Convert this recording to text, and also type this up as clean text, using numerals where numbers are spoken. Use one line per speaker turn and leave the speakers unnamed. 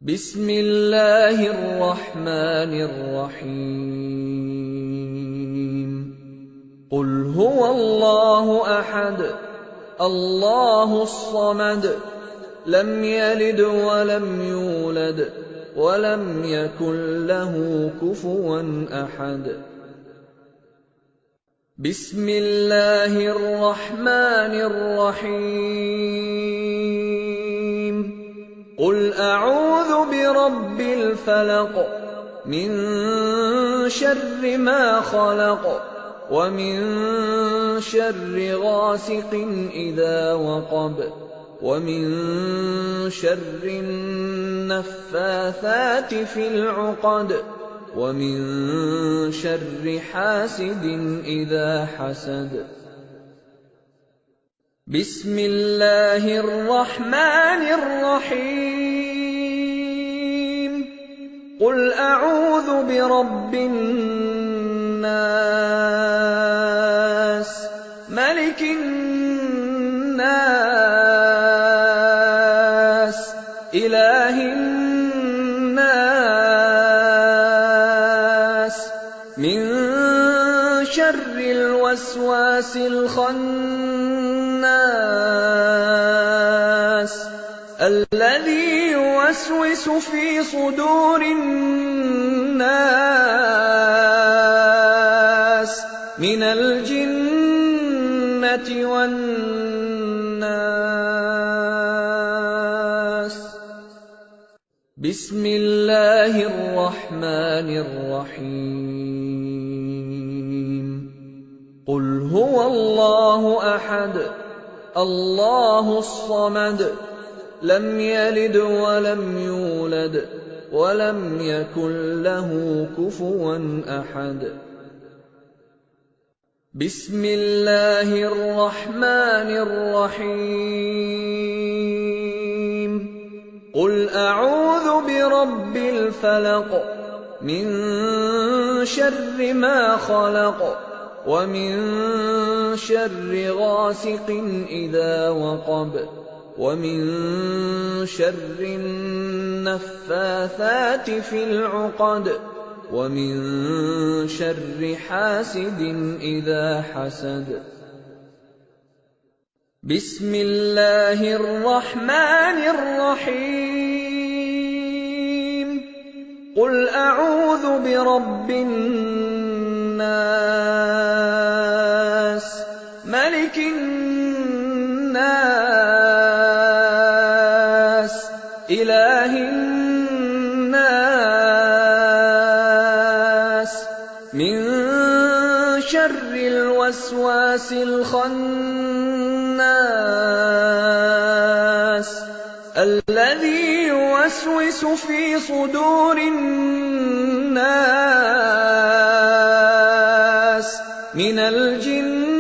بسم الله الرحمن الرحيم قل هو الله أحد الله الصمد لم يلد ولم يولد ولم يكن له كفوا أحد بسم الله الرحمن الرحيم قل أعوذ برب الفلق من شر ما خلق ومن شر غاسق إذا وقب ومن شر النفاثات في العقد ومن شر حاسد إذا حسد بسم الله الرحمن الرحيم قل أعوذ برب الناس ملك الناس إله الناس من شر الوسواس الخناس الذي يوسوس في صدور الناس من الجنة والناس بسم الله الرحمن الرحيم قل هو الله أحد الله الصمد لم يلد ولم يولد ولم يكن له كفوا أحد بسم الله الرحمن الرحيم قل أعوذ برب الفلق من شر ما خلق ومن شر غاسق إذا وقب ومن شر النفاثات في العقد ومن شر حاسد إذا حسد بسم الله الرحمن الرحيم قل أعوذ برب الناس ملك الناس إله الناس من شر الوسواس الخناس الذي يوسوس في صدور الناس من الجنة